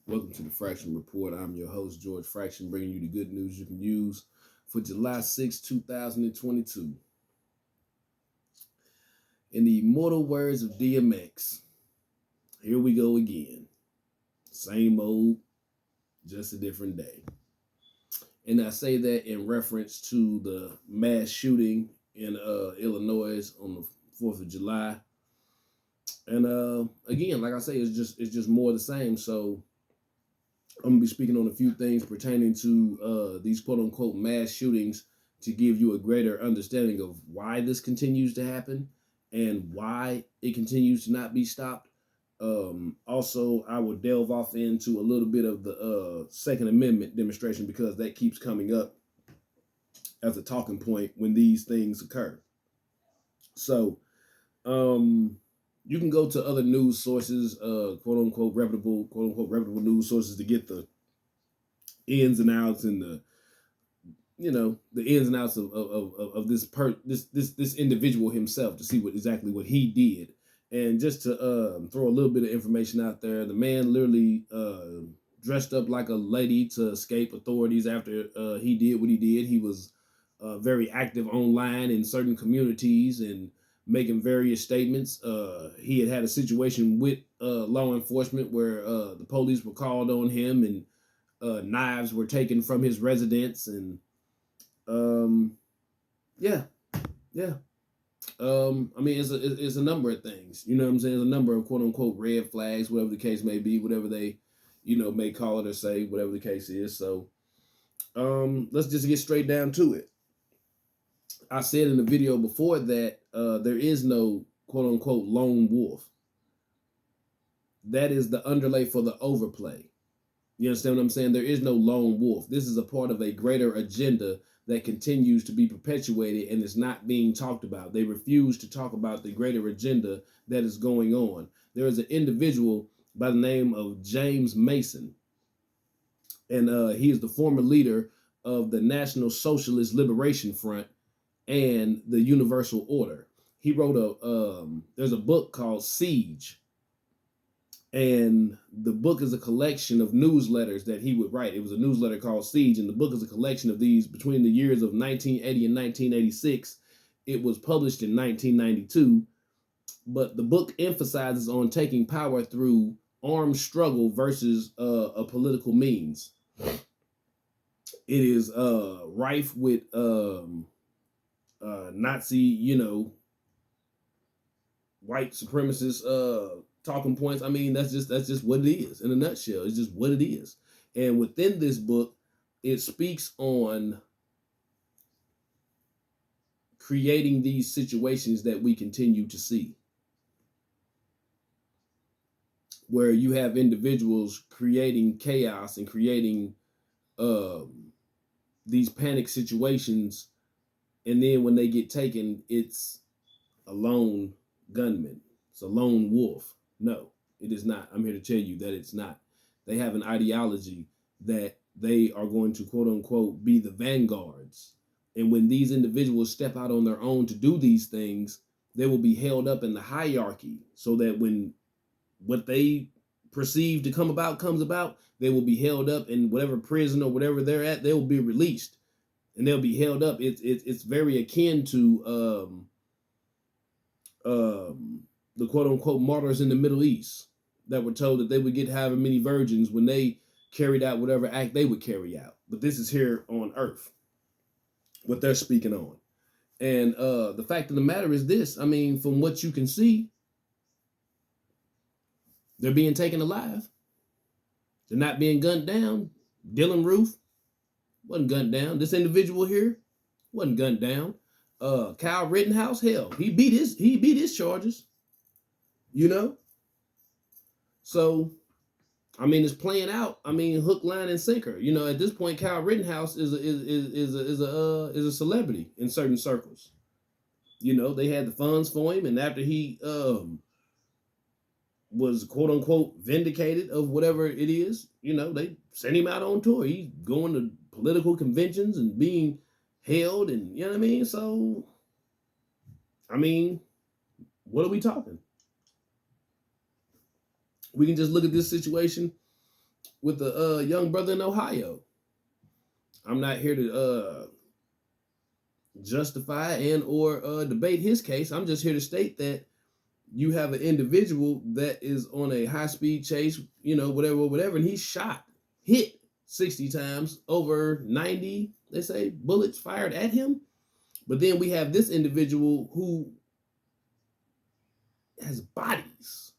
Welcome to the Fraction Report. I'm your host, George Fraction, bringing you the good news you can use for July 6, 2022. In the immortal words of DMX, here we go again. Same old, just a different day. And I say that in reference to the mass shooting in Illinois on the 4th of July. And again, like I say, it's just more of the same. So I'm gonna be speaking on a few things pertaining to these quote unquote mass shootings to give you a greater understanding of why this continues to happen and why it continues to not be stopped. Also, I will delve off into a little bit of the Second Amendment demonstration because that keeps coming up as a talking point when these things occur. So, you can go to other news sources, quote unquote reputable news sources to get the ins and outs and the ins and outs of this individual himself to see what he did. And just to throw a little bit of information out there, the man literally dressed up like a lady to escape authorities after he did what he did. He was very active online in certain communities and making various statements. He had a situation with law enforcement where the police were called on him and knives were taken from his residence, and um, yeah, yeah. I mean, it's a number of things. You know what I'm saying? There's a number of quote unquote red flags, whatever the case may be, whatever they, may call it or say, whatever the case is. So, let's just get straight down to it. I said in the video before that there is no quote unquote lone wolf. That is the underlay for the overplay. You understand what I'm saying? There is no lone wolf. This is a part of a greater agenda that continues to be perpetuated and is not being talked about. They refuse to talk about the greater agenda that is going on. There is an individual by the name of James Mason, and he is the former leader of the National Socialist Liberation Front and the Universal Order. He wrote there's a book called Siege, and the book is a collection of newsletters that he would write. It was a newsletter called Siege, and the book is a collection of these between the years of 1980 and 1986. It was published in 1992, but the book emphasizes on taking power through armed struggle versus a political means. It is rife with Nazi, white supremacist talking points. I mean, that's just what it is in a nutshell. It's just what it is. And within this book, it speaks on creating these situations that we continue to see, where you have individuals creating chaos and creating these panic situations, and then when they get taken, it's a lone gunman. It's a lone wolf. No, it is not. I'm here to tell you that it's not. They have an ideology that they are going to quote unquote be the vanguards. And when these individuals step out on their own to do these things, they will be held up in the hierarchy so that when what they perceive to come about comes about, they will be held up in whatever prison or whatever they're at, they will be released and they'll be held up. It's very akin to the quote unquote martyrs in the Middle East that were told that they would get however many virgins when they carried out whatever act they would carry out. But this is here on earth, what they're speaking on. And the fact of the matter is this, I mean, from what you can see, they're being taken alive. They're not being gunned down. Dylan Roof wasn't gunned down. This individual here wasn't gunned down. Kyle Rittenhouse, hell, he beat his charges. So I mean, it's playing out. I mean, hook, line, and sinker. At this point, Kyle Rittenhouse is a celebrity in certain circles. They had the funds for him, and after he was quote unquote vindicated of whatever it is, they sent him out on tour. He's going to political conventions and being held, and you know what I mean. So, I mean, what are we talking? We can just look at this situation with the young brother in Ohio. I'm not here to justify and or debate his case. I'm just here to state that you have an individual that is on a high speed chase, whatever, and he's shot, hit 60 times, over 90, they say, bullets fired at him. But then we have this individual who has bodies.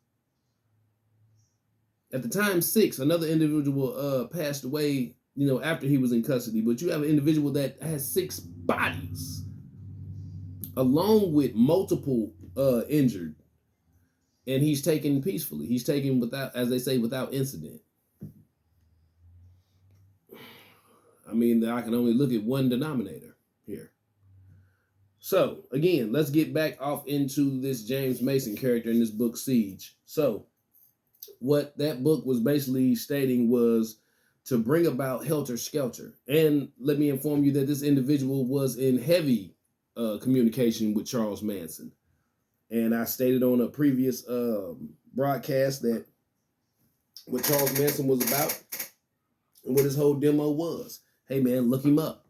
At the time, 6, another individual passed away, after he was in custody. But you have an individual that has 6 bodies, along with multiple injured, and he's taken peacefully. He's taken without, as they say, without incident. I mean, I can only look at one denominator here. So, again, let's get back off into this James Mason character in this book, Siege. So, what that book was basically stating was to bring about helter skelter. And let me inform you that this individual was in heavy communication with Charles Manson. And I stated on a previous broadcast that what Charles Manson was about and what his whole demo was. Hey, man, look him up.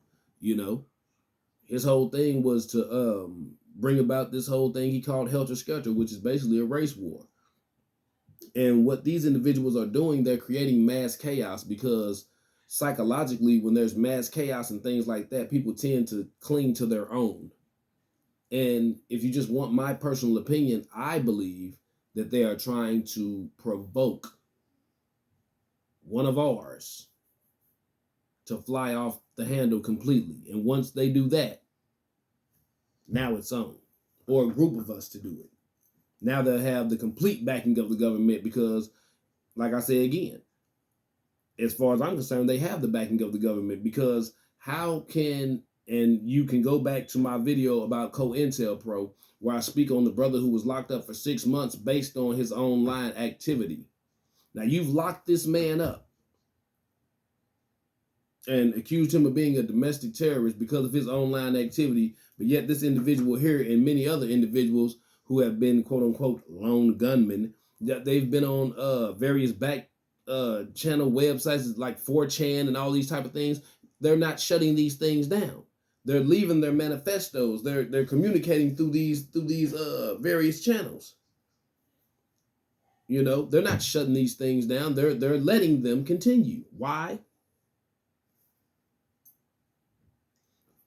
His whole thing was to bring about this whole thing he called helter skelter, which is basically a race war. And what these individuals are doing, they're creating mass chaos, because psychologically, when there's mass chaos and things like that, people tend to cling to their own. And if you just want my personal opinion, I believe that they are trying to provoke one of ours to fly off the handle completely. And once they do that, now it's on. Or a group of us to do it. Now they'll have the complete backing of the government because, like I say again, as far as I'm concerned, they have the backing of the government, because how can, and you can go back to my video about COINTELPRO, where I speak on the brother who was locked up for 6 months based on his online activity. Now, you've locked this man up and accused him of being a domestic terrorist because of his online activity, but yet this individual here and many other individuals who have been quote-unquote lone gunmen, that they've been on various back channel websites like 4chan and all these type of things. They're not shutting these things down. They're leaving their manifestos. They're communicating through these various channels. They're not shutting these things down. They're letting them continue. Why?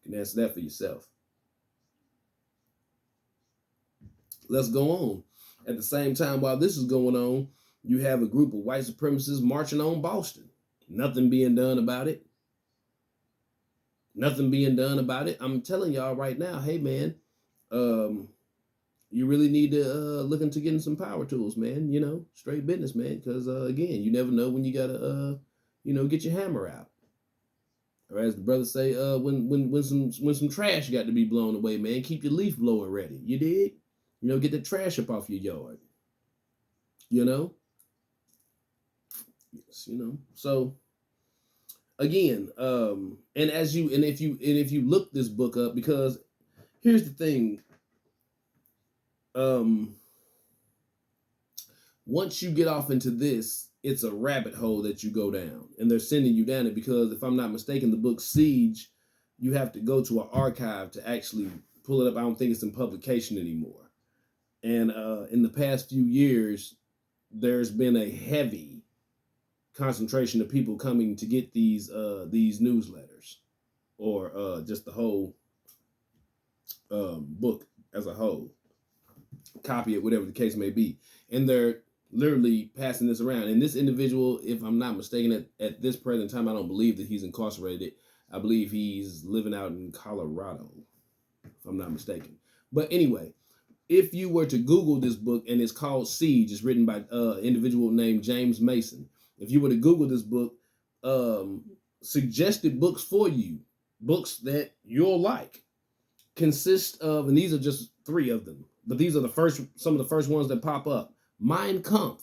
You can answer that for yourself. Let's go on. At the same time, while this is going on, you have a group of white supremacists marching on Boston. Nothing being done about it. Nothing being done about it. I'm telling y'all right now, hey, man, you really need to look into getting some power tools, man. Straight business, man. Because, again, you never know when you got to, get your hammer out. Or as the brothers say, when some trash got to be blown away, man, keep your leaf blower ready. You dig? Get the trash up off your yard. Yes, So again, and if you look this book up, because here's the thing. Once you get off into this, it's a rabbit hole that you go down, and they're sending you down it because, if I'm not mistaken, the book Siege, you have to go to an archive to actually pull it up. I don't think it's in publication anymore. And in the past few years, there's been a heavy concentration of people coming to get these newsletters, or just the whole book as a whole, copy it, whatever the case may be. And they're literally passing this around. And this individual, if I'm not mistaken, at this present time, I don't believe that he's incarcerated. I believe he's living out in Colorado, if I'm not mistaken. But anyway, if you were to Google this book, and it's called Siege, it's written by an individual named James Mason. If you were to Google this book, suggested books for you, books that you'll like, consist of, and these are just 3 of them, but these are some of the first ones that pop up. Mein Kampf,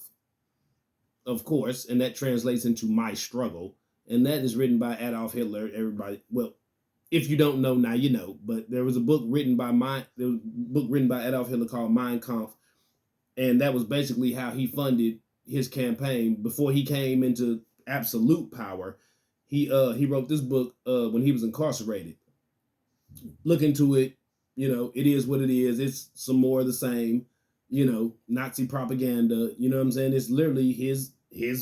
of course, and that translates into My Struggle, and that is written by Adolf Hitler. Everybody, well, if you don't know, now you know. But there was a book written by Adolf Hitler called Mein Kampf, and that was basically how he funded his campaign before he came into absolute power. He wrote this book when he was incarcerated. Look into it. It is what it is. It's some more of the same. Nazi propaganda. You know what I'm saying? It's literally his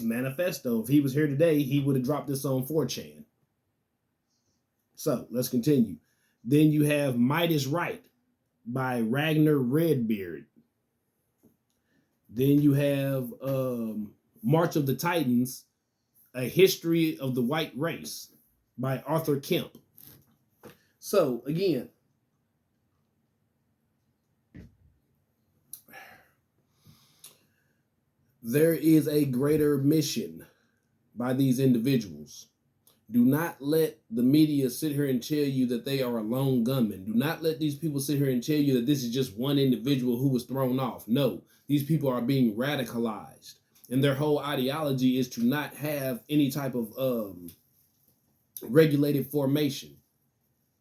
manifesto. If he was here today, he would have dropped this on 4chan. So let's continue. Then you have Might is Right by Ragnar Redbeard. Then you have March of the Titans, A History of the White Race by Arthur Kemp. So again, there is a greater mission by these individuals. Do not let the media sit here and tell you that they are a lone gunman. Do not let these people sit here and tell you that this is just one individual who was thrown off. No, these people are being radicalized. And their whole ideology is to not have any type of regulated formation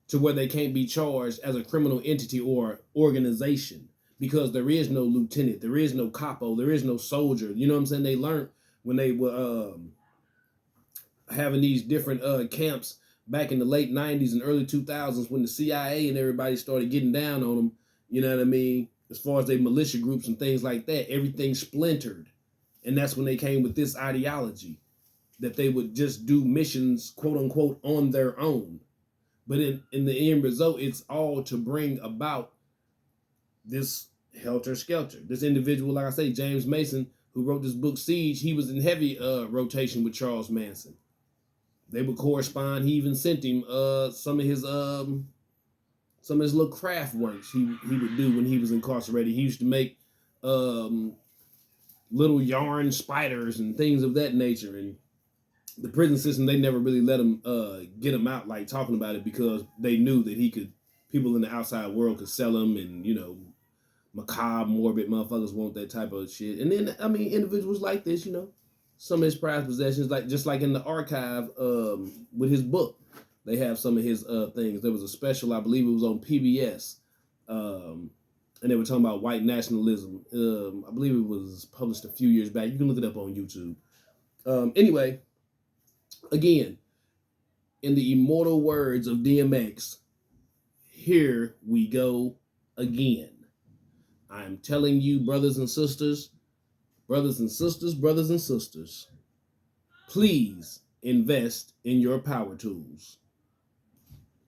to where they can't be charged as a criminal entity or organization, because there is no lieutenant, there is no capo, there is no soldier. You know what I'm saying? They learned when they were having these different camps back in the late 90s and early 2000s when the CIA and everybody started getting down on them, you know what I mean? As far as they militia groups and things like that, everything splintered. And that's when they came with this ideology that they would just do missions, quote unquote, on their own. But in the end result, it's all to bring about this helter-skelter. This individual, like I say, James Mason, who wrote this book, Siege, he was in heavy rotation with Charles Manson. They would correspond. He even sent him some of his little craft works he would do when he was incarcerated. He used to make little yarn spiders and things of that nature. And the prison system, they never really let him get him out like talking about it, because they knew that people in the outside world could sell him, and macabre, morbid motherfuckers want that type of shit. And then individuals like this, some of his prized possessions, just like in the archive with his book, they have some of his things. There was a special, I believe it was on PBS, and they were talking about white nationalism. I believe it was published a few years back. You can look it up on YouTube. Anyway, again, in the immortal words of DMX, here we go again. I'm telling you, brothers and sisters, please invest in your power tools.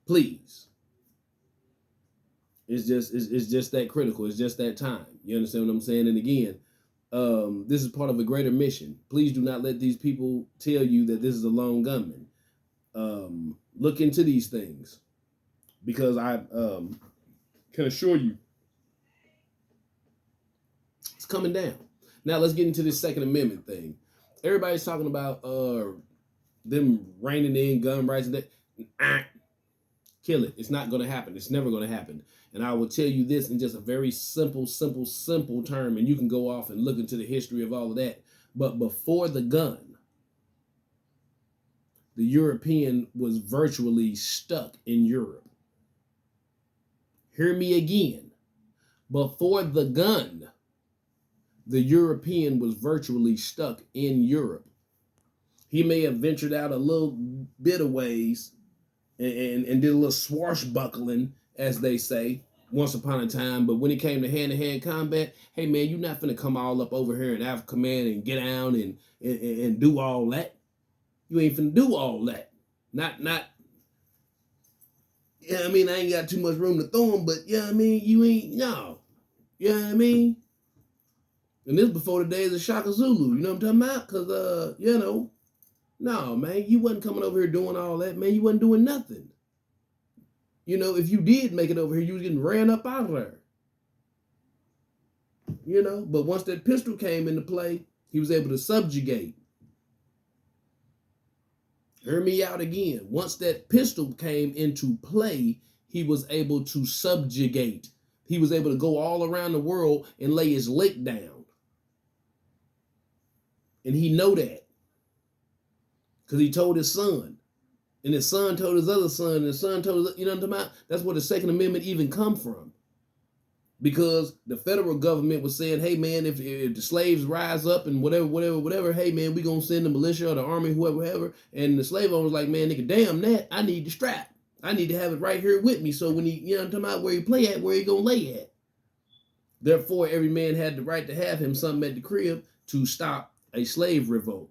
Please. It's just that critical. It's just that time. You understand what I'm saying? And again, this is part of a greater mission. Please do not let these people tell you that this is a lone gunman. Look into these things, because I can assure you it's coming down. Now let's get into this Second Amendment thing. Everybody's talking about them reining in gun rights and that. Kill it. It's not going to happen. It's never going to happen. And I will tell you this in just a very simple term, and you can go off and look into the history of all of that. But before the gun, the European was virtually stuck in Europe. Hear me again. Before the gun, the European was virtually stuck in Europe. He may have ventured out a little bit of ways and did a little swashbuckling, as they say, once upon a time. But when it came to hand-to-hand combat, hey man, you're not finna come all up over here in Africa Command and get down and do all that. You ain't finna do all that. Not. Yeah, I ain't got too much room to throw them, but you ain't, no. You know what I mean? And this before the days of Shaka Zulu, you know what I'm talking about? Because, no, man, you wasn't coming over here doing all that, man. You wasn't doing nothing. If you did make it over here, you was getting ran up out of there. But once that pistol came into play, he was able to subjugate. Hear me out again. Once that pistol came into play, he was able to subjugate. He was able to go all around the world and lay his lick down. And he know that. Because he told his son. And his son told his other son. And his son told his, you know what I'm talking about? That's where the Second Amendment even come from. because the federal government was saying, hey man, if the slaves rise up and whatever, hey man, we gonna send the militia or the army, whoever. And the slave owner was like, man, nigga, damn that, I need the strap. I need to have it right here with me. So when he, you know, I'm talking about where he play at, where he gonna lay at. Therefore, every man had the right to have him something at the crib to stop a slave revolt.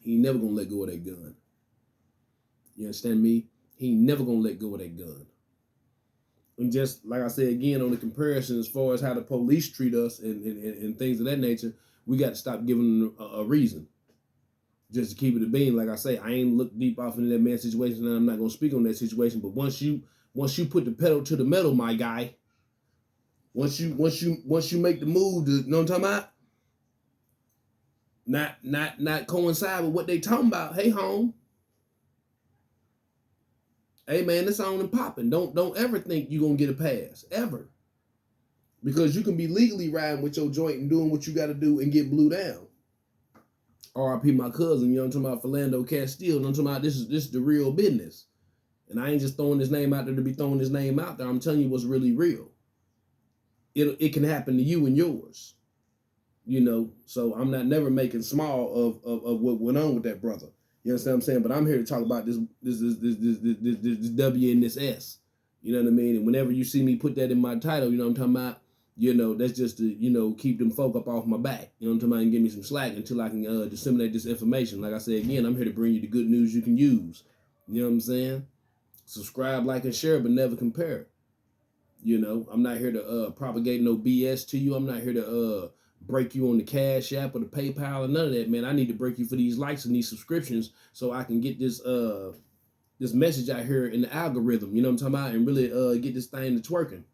He never gonna let go of that gun. You understand me? He never gonna let go of that gun. And just like I said again on the comparison as far as how the police treat us and things of that nature, we got to stop giving them a reason. Just to keep it a bean, like I say, I ain't looked deep off into that man's situation, and I'm not gonna speak on that situation. But once you put the pedal to the metal, my guy, once you make the move to, you know what I'm talking about? Not coincide with what they talking about. Hey home. Hey man, it's on and popping. Don't ever think you're gonna get a pass. Ever. Because you can be legally riding with your joint and doing what you gotta do and get blew down. RIP my cousin, you know what I'm talking about, Philando Castile. You know what I'm talking about, this is the real business. And I ain't just throwing his name out there to be throwing his name out there. I'm telling you what's really real. It can happen to you and yours. You know, so I'm not never making small of what went on with that brother. You understand what I'm saying? But I'm here to talk about this W and this S. You know what I mean? And whenever you see me put that in my title, you know what I'm talking about? You know, that's just to, you know, keep them folk up off my back. You know what I'm talking about? And give me some slack until I can disseminate this information. Like I said, again, I'm here to bring you the good news you can use. You know what I'm saying? Subscribe, like, and share, but never compare. You know, I'm not here to propagate no BS to you. I'm not here to break you on the Cash App or the PayPal or none of that, man. I need to break you for these likes and these subscriptions so I can get this this message out here in the algorithm, you know what I'm talking about, and really get this thing to twerking.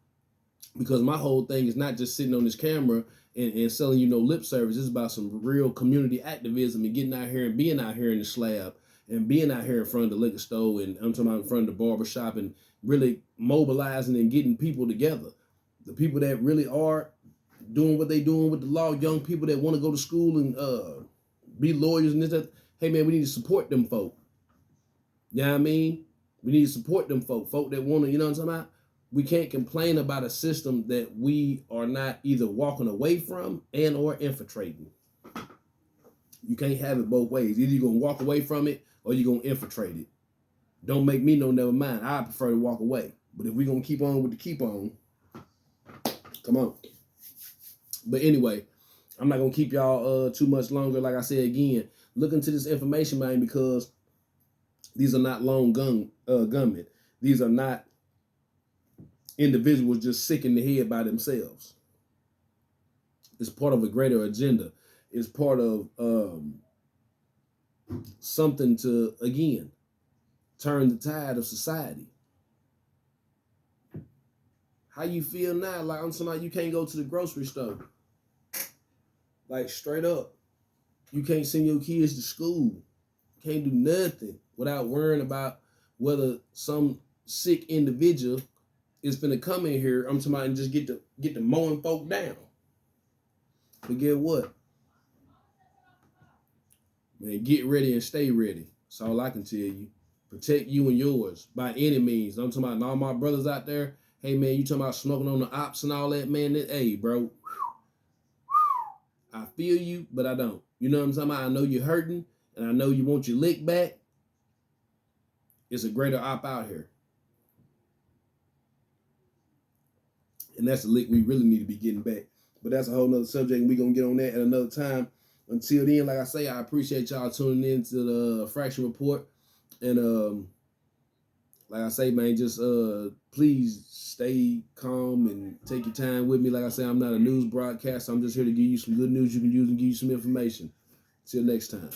Because my whole thing is not just sitting on this camera and selling you no lip service. It's about some real community activism and getting out here and being out here in the slab and being out here in front of the liquor store and I'm talking about in front of the barber shop and really mobilizing and getting people together. The people that really are doing what they doing with the law, young people that want to go to school and be lawyers and this, that. Hey man, we need to support them folk. You know what I mean? We need to support them folk that want to, you know what I'm talking about? We can't complain about a system that we are not either walking away from and or infiltrating. You can't have it both ways. Either you're going to walk away from it or you're going to infiltrate it. Don't make me no never mind. I prefer to walk away. But if we're going to keep on with the keep on, come on. But anyway, I'm not going to keep y'all too much longer. Like I said, again, look into this information, man, because these are not lone gunmen. These are not individuals just sick in the head by themselves. It's part of a greater agenda. It's part of something to, again, turn the tide of society. How you feel now? Like I'm somebody, you can't go to the grocery store. Like straight up. You can't send your kids to school. Can't do nothing without worrying about whether some sick individual is finna come in here, I'm talking about, and just get the mowing folk down. But get what? Man, get ready and stay ready. That's all I can tell you. Protect you and yours by any means. I'm talking about all my brothers out there. Hey man, you talking about smoking on the ops and all that, man. Hey, bro. I feel you, but I don't. You know what I'm talking about? I know you're hurting, and I know you want your lick back. It's a greater op out here. And that's the lick we really need to be getting back. But that's a whole nother subject, and we're going to get on that at another time. Until then, like I say, I appreciate y'all tuning in to the Fraction Report. And like I say, man, just please stay calm and take your time with me. Like I say, I'm not a news broadcaster. I'm just here to give you some good news you can use and give you some information. Till next time.